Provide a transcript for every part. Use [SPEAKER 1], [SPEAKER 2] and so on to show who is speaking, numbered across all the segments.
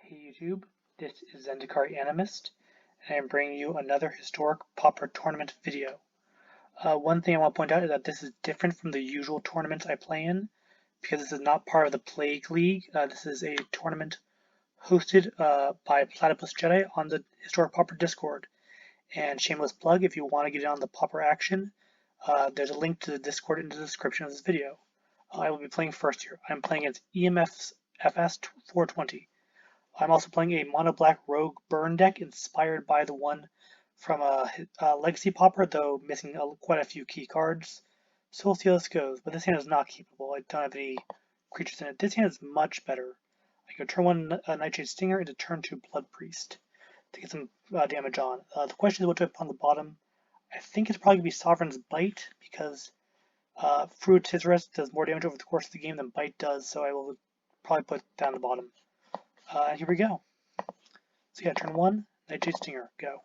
[SPEAKER 1] Hey YouTube, this is Zendikar Animist, and I'm bringing you another historic Pauper tournament video. One thing I want to point out is that this is different from the usual tournaments I play in, because this is not part of the Plague League. This is a tournament hosted by Platypus Jedi on the Historic Pauper Discord. And shameless plug, if you want to get in on the Pauper action, there's a link to the Discord in the description of this video. I will be playing first here. I'm playing as EMF's FS 420. I'm also playing a mono black rogue burn deck inspired by the one from a Legacy Pauper, though missing quite a few key cards. So we'll see how this goes. But this hand is not keepable. I don't have any creatures in it. This hand is much better. I go turn 1 Nightshade Stinger into turn 2 Blood Priest to get some damage on. The question is what do I put on the bottom? I think it's probably going to be Sovereign's Bite because Fruit Tisserus does more damage over the course of the game than Bite does, so I will probably put down the bottom. Here we go. So yeah, turn 1, Nightshade Stinger, go.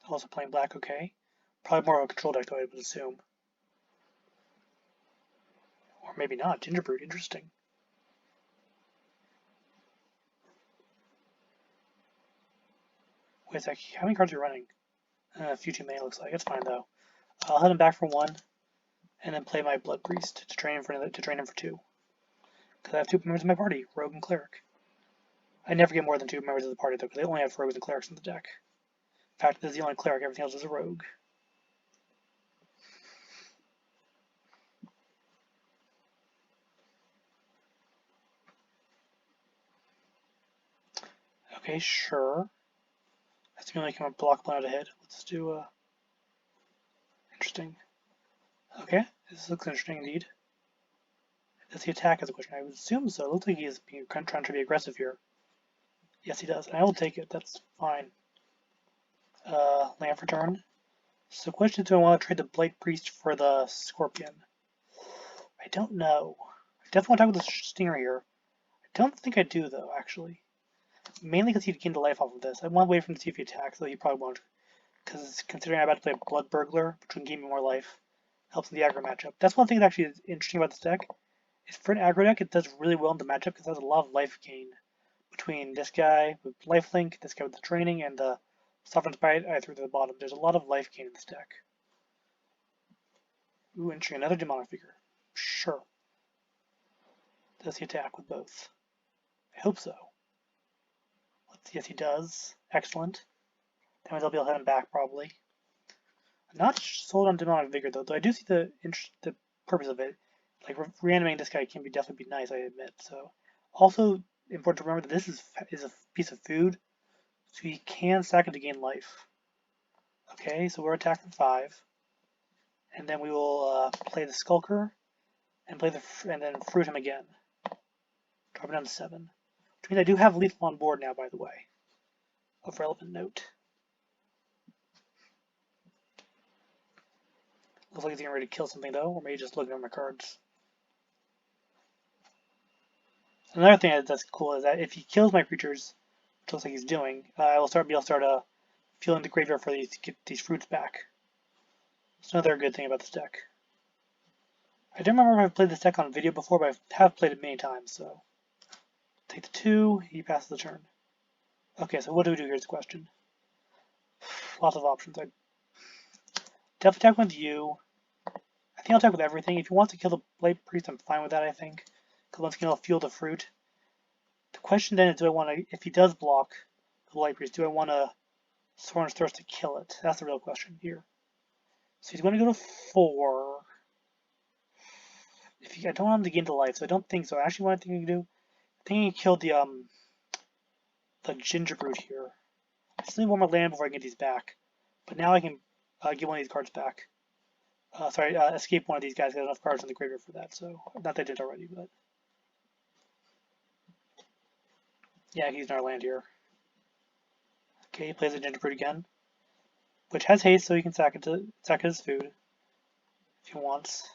[SPEAKER 1] Also playing black, okay. Probably more of a control deck though, I would assume. Or maybe not, Gingerbread, interesting. Wait a sec, how many cards are you running? A few too many looks like, it's fine though. I'll head him back for 1, and then play my Blood Priest to train him for 2. Because I have 2 members of my party, Rogue and Cleric. I never get more than 2 members of the party though, because I only have Rogues and Clerics in the deck. In fact, this is the only Cleric, everything else is a Rogue. Okay, sure. That's the only kind of block planet ahead. Let's do interesting. Okay, this looks interesting indeed. Does he attack as a question? I would assume so. It looks like he is trying to be aggressive here. Yes, he does. And I will take it. That's fine. Land for turn. So the question is, do I want to trade the Blight Priest for the Scorpion? I don't know. I definitely want to talk with the Stinger here. I don't think I do, though, actually. Mainly because he'd gain the life off of this. I want to wait for him to see if he attacks, though he probably won't. Because considering I'm about to play a Blood Burglar, which would give me more life, helps in the aggro matchup. That's one thing that actually is interesting about this deck. Is for an aggro deck, it does really well in the matchup because it has a lot of life gain between this guy with lifelink, this guy with the training, and the Sovereign's Bite I threw to the bottom. There's a lot of life gain in this deck. Ooh, interesting. Another demonic figure. Sure. Does he attack with both? I hope so. Let's see. Yes, he does. Excellent. That means I'll be able to head him back, probably. I'm not sold on demonic vigor, though I do see the purpose of it. Like, reanimating this guy can definitely be nice, I admit. So, also important to remember that this is a piece of food, so he can sack it to gain life. Okay, so we're attacking 5, and then we will play the Skulker and then fruit him again. Drop it down to 7, which means I do have lethal on board now, by the way. Of relevant note. Looks like he's getting ready to kill something though, or maybe just looking at my cards. Another thing that's cool is that if he kills my creatures, which looks like he's doing, I will start filling the graveyard for these to get these fruits back. It's another good thing about this deck. I don't remember if I've played this deck on video before, but I have played it many times, so. Take the 2, he passes the turn. Okay, so what do we do here is the question. Lots of options. I definitely attack with you. I think I'll attack with everything. If he wants to kill the Blight Priest, I'm fine with that, I think. Because once again, I'll fuel the fruit. The question then is, do I want to, if he does block the Blight Priest, do I want to Sorin's Thirst to kill it? That's the real question here. So he's going to go to 4. I don't want him to gain the life, so I don't think so. Actually, what I think he can do, I think he can kill the Gingerbread here. I just need one more land before I can get these back. But now I can get one of these cards back. Escape one of these guys. Got enough cards in the graveyard for that, so not that I did already, but yeah, he's in our land here. Okay, he plays a Gingerbread again, which has haste, so he can sack it as food if he wants.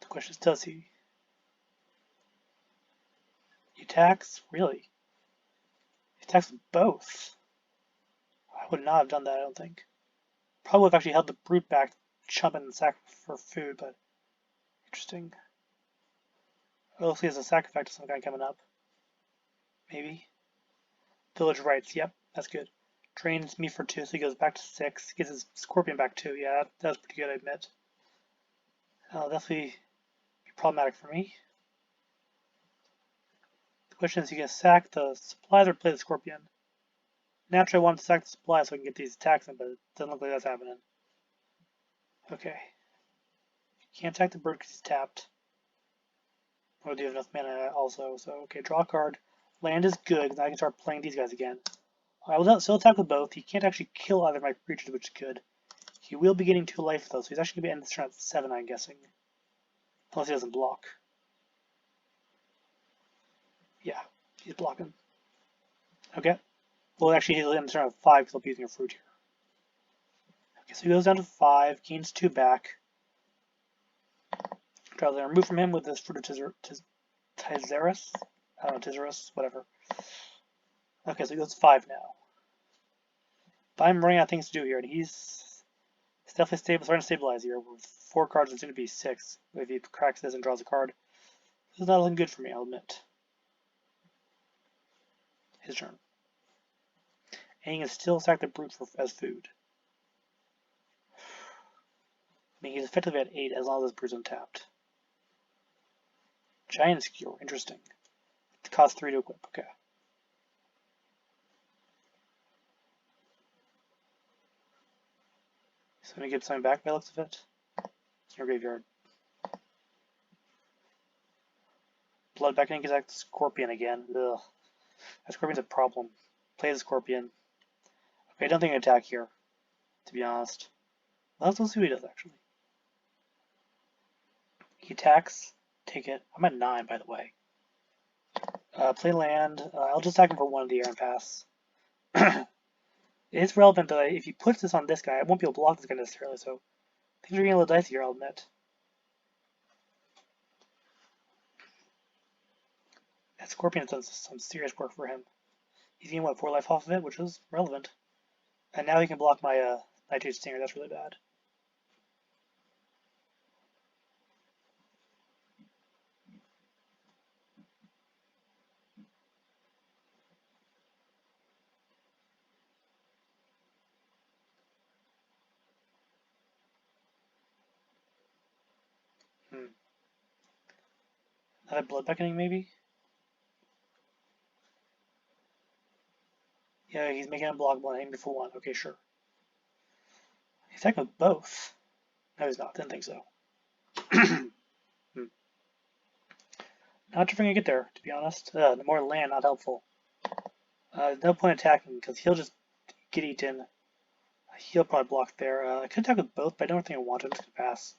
[SPEAKER 1] The question is, does he? attacks? Really? He attacks both. I would not have done that, I don't think. Probably would have actually held the brute back, chumping the sack for food, but interesting. Oh, he has a sack effect of some kind coming up. Maybe. Village rights, yep, that's good. Drains me for 2, so he goes back to 6. Gets his scorpion back 2. Yeah, that was pretty good, I admit. That'll definitely be problematic for me. The question is, he gonna sack the supplies or play the scorpion? Naturally, I want to sack the supplies so I can get these attacks in, but it doesn't look like that's happening. Okay. Can't attack the bird because he's tapped. Or do you have enough mana also? So, okay, draw a card. Land is good, now I can start playing these guys again. I will still attack with both. He can't actually kill either of my creatures, which is good. He will be getting 2 life though, so he's actually going to be ending this turn at 7, I'm guessing. Unless he doesn't block. Yeah, he's blocking. Okay. Well, actually, he'll end the turn at 5 because I'll be using a fruit here. Okay, so he goes down to 5, gains 2 back. Try to remove from him with this fruit of Tizeris. I don't know, Tizeris, whatever. Okay, so he goes 5 now. But I'm running out of things to do here, and he's definitely starting to stabilize here. With 4 cards, it's going to be 6 if he cracks this and draws a card. This is not looking good for me, I'll admit. His turn. And he can still sack the brute as food. I mean, he's effectively at 8 as long as this brute's untapped. Giant Skewer, interesting. It costs 3 to equip, okay. So let me get something back by the looks of it. Your graveyard. Blood Beckoning gets the Scorpion again. Ugh. That Scorpion's a problem. Play the Scorpion. Okay, I don't think I attack here, to be honest. Let's see what he does, actually. He attacks. Take it. I'm at 9, by the way. Play land. I'll just attack him for 1 of the air and pass. It is relevant that if he puts this on this guy, I won't be able to block this guy necessarily, so things are getting a little dicey here, I'll admit. That Scorpion does some serious work for him. He's getting, what, 4 life off of it, which is relevant. And now he can block my Nightshade Stinger, that's really bad. Another Blood Beckoning, maybe? Yeah, he's making unblockable and aiming for 1. Okay, sure. He's attacking with both. No, he's not. Didn't think so. Not sure if I can get there, to be honest. The more land, not helpful. No point attacking, because he'll just get eaten. He'll probably block there. I could attack with both, but I don't think I want to. I'm just going to pass.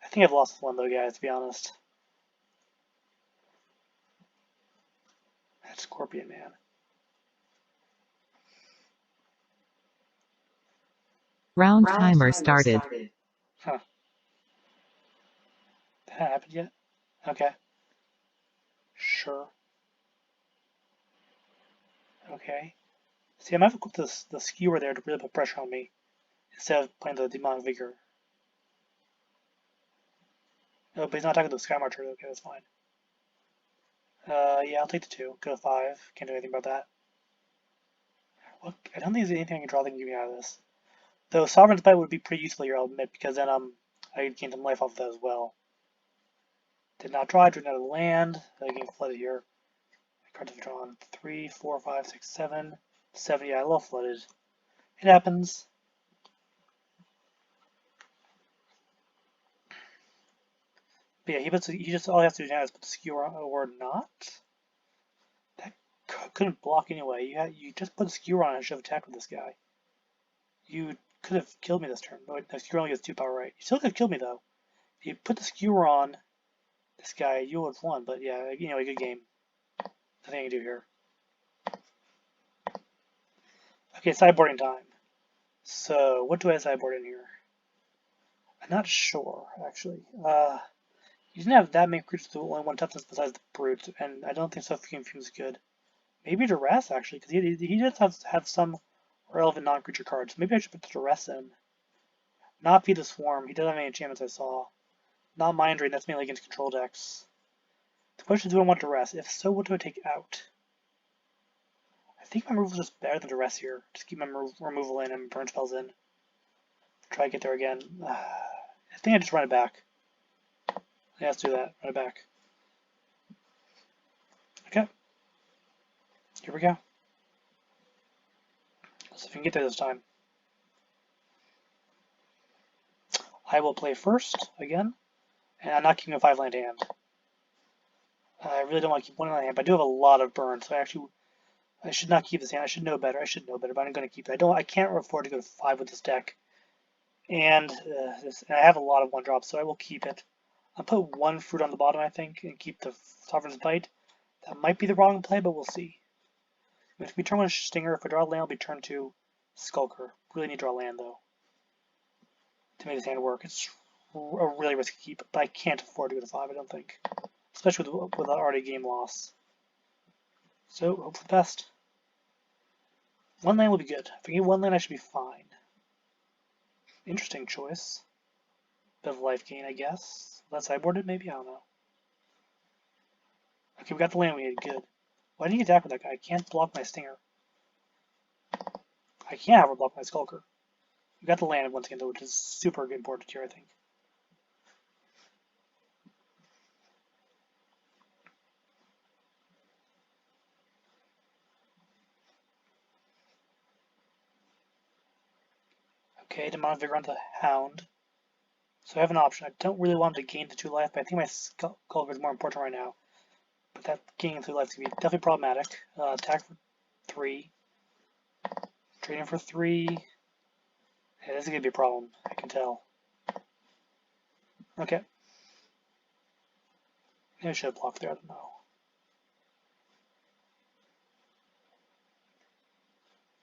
[SPEAKER 1] I think I've lost one, though, guys, to be honest. That Scorpion, man.
[SPEAKER 2] Round timer started.
[SPEAKER 1] Huh. That happened yet? Okay. Sure. Okay. See, I might have equipped the Skewer there to really put pressure on me instead of playing the Demonic Vigor. Oh, but he's not attacking the Sky Marcher. Okay, that's fine. Yeah, I'll take the 2. Go to 5. Can't do anything about that. Well, I don't think there's anything I can draw that can get me out of this. Though Sovereign's Bite would be pretty useful here, I'll admit, because then I could gain some life off of that as well. Did not draw, I drew another land. I getting flooded here. My cards have drawn 3, 4, 5, 6, 7. 7, yeah, a little flooded. It happens. But yeah, he just all he has to do now is put the Skewer on or not. That couldn't block anyway. You just put the Skewer on and should have attacked with this guy. You could have killed me this turn. No, the Skewer only gets 2 power right. You still could have killed me though. If you put the Skewer on this guy, you would have won. But yeah, you know, a good game. Nothing I can do here. Okay, sideboarding time. So what do I sideboard in here? I'm not sure actually. He didn't have that many creatures with only one toughness besides the brute, and I don't think Suffocating Fume is good. Maybe Duress actually, because he does have some relevant non-creature cards. Maybe I should put the Duress in. Not Feed the Swarm. He doesn't have any enchantments I saw. Not Mind Drain. That's mainly against control decks. The question is, do I want Duress? If so, what do I take out? I think my removal is just better than Duress here. Just keep my removal in and burn spells in. Try to get there again. I think I just run it back. Yeah, let's do that. Run it back. Okay. Here we go. Let's see if we can get there this time. I will play first again, and I'm not keeping a 5-land hand. I really don't want to keep one in my hand, but I do have a lot of burn, so I should not keep this hand. I should know better. But I'm going to keep it. I can't afford to go to 5 with this deck, and I have a lot of 1-drops, so I will keep it. I'll put 1 fruit on the bottom, I think, and keep the Sovereign's Bite. That might be the wrong play, but we'll see. If we turn 1 Stinger, if I draw land, it'll be turn 2 Skulker. Really need to draw land though to make this hand work. It's a really risky keep, but I can't afford to go to 5, I don't think. Especially with already game loss. So, hope for the best. 1 land will be good. If I get 1 land, I should be fine. Interesting choice. Bit of life gain, I guess. Let's sideboard it, maybe? I don't know. Okay, we got the land we need. Good. Why didn't you attack with that guy? I can't block my Stinger. I can't have her block my Skulker. We got the land once again, though, which is super important here, I think. Okay, Demonic Vigor onto the Hound. So I have an option. I don't really want to gain the 2 life, but I think my Skulker is more important right now. But that gaining 2 life is going to be definitely problematic. Attack for 3. Trading for 3. Yeah, this is going to be a problem, I can tell. Okay. Maybe I should have blocked there, I don't know.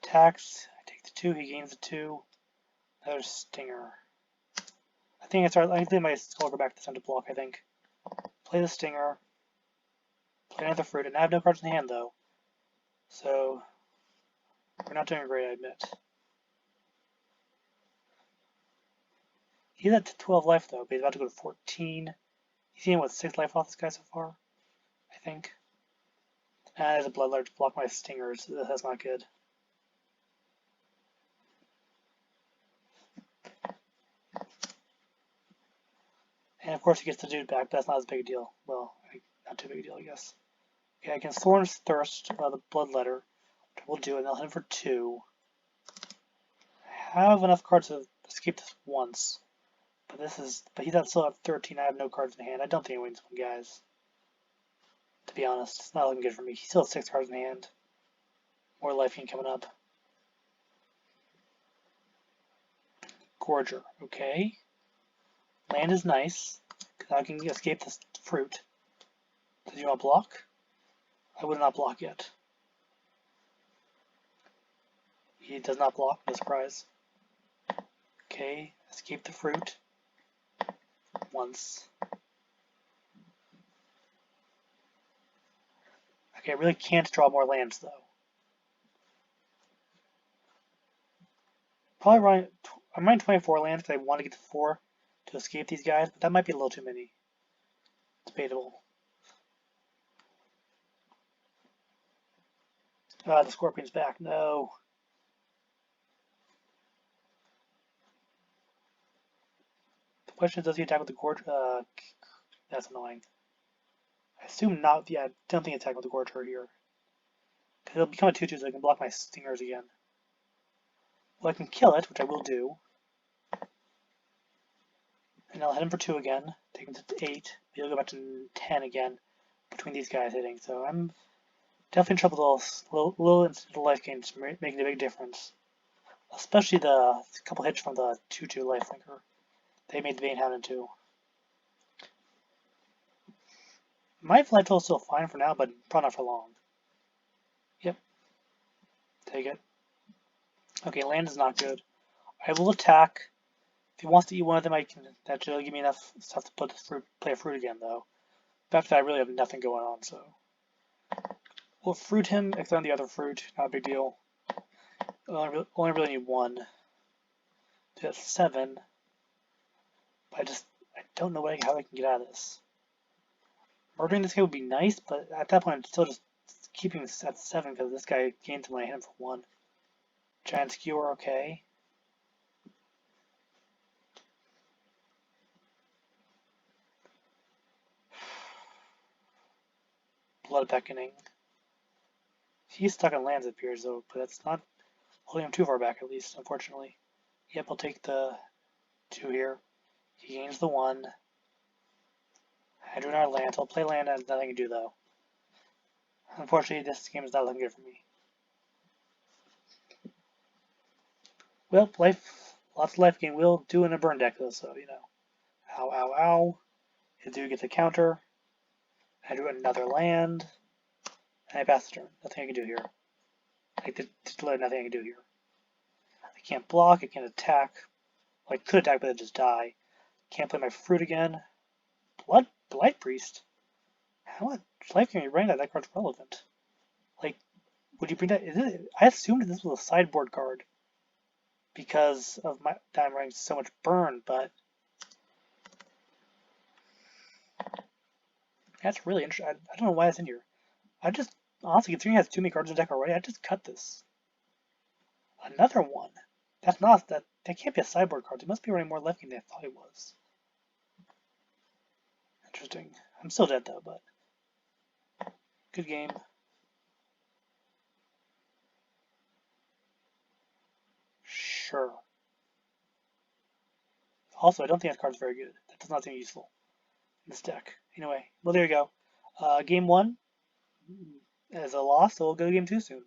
[SPEAKER 1] Attacks, I take the 2, he gains the 2. Another Stinger. I think I think my Skulker back this time to block, I think. Play the Stinger. Play another fruit, and I have no cards in hand though. So we're not doing great, I admit. He's at 12 life though, but he's about to go to 14. He's in with 6 life off this guy so far, I think. And there's a Bloodlord to block my Stingers. That's not good. And of course he gets the dude back, but that's not as big a deal. Well, not too big a deal, I guess. Okay, I can Thorn's Thirst, the Bloodletter, which we'll do, and I'll hit him for 2. I have enough cards to escape this once. But he's still at 13. I have no cards in hand. I don't think he wins one, guys. To be honest, it's not looking good for me. He still has 6 cards in hand. More life gain coming up. Gorger, okay. Land is nice, because I can escape this fruit. Does you want to block? I would not block yet. He does not block, no surprise. Okay, escape the fruit. Once. Okay, I really can't draw more lands though. Probably I'm running 24 lands because I want to get to 4 to escape these guys, but that might be a little too many. It's debatable. The Scorpion's back. No. The question is, does he attack with the Gorge? That's annoying. I assume not. Yeah, I don't think attack with the Gorger here. Because it'll become a 2-2 so I can block my Stingers again. Well, I can kill it, which I will do. And I'll hit him for 2 again. Take him to 8. Maybe he'll go back to 10 again between these guys hitting. So I'm definitely in trouble with little incidental life gains making a big difference. Especially the couple hits from the 2-2 lifelinker. They made the Bane Hound into. My flight total is still fine for now, but probably not for long. Yep. Take it. Okay, land is not good. I will attack If he wants to eat one of them, I can. That should give me enough stuff to put the fruit, play a fruit again, though. But after that, I really have nothing going on, so we'll fruit him, extend the other fruit. Not a big deal. Only really need one. That's 7. But I don't know how I can get out of this. Murdering this guy would be nice, but at that point, I'm still just keeping this at 7 because this guy gains when I hit him for 1. Giant skewer, okay. Blood beckoning. He's stuck on lands, it appears, though, but that's not holding him too far back, at least, unfortunately. Yep, I'll take the 2 here. He gains the 1. I drew another land. I'll play land and nothing to do, though. Unfortunately, this game is not looking good for me. Well, lots of life gain will do in a burn deck, though, so, you know. Ow, ow, ow. I do get the counter. I drew another land. And I pass the turn. Nothing I can do here. Nothing I can do here. I can't block, I can't attack. Well, I could attack, but I'd just die. Can't play my fruit again. Blight Priest? How much life can you bring that card's relevant? Like, would you bring that? I assumed this was a sideboard card because of that I'm running so much burn, but that's really interesting. I don't know why it's in here. Honestly, considering it has too many cards in the deck already, I just cut this. Another one. That can't be a sideboard card. It must be running more left game than I thought it was. Interesting. I'm still dead though, but good game. Sure. Also, I don't think that card's very good. That does not seem useful in this deck. Anyway, well there you go. Game 1 is a loss, so we'll go to game 2 soon.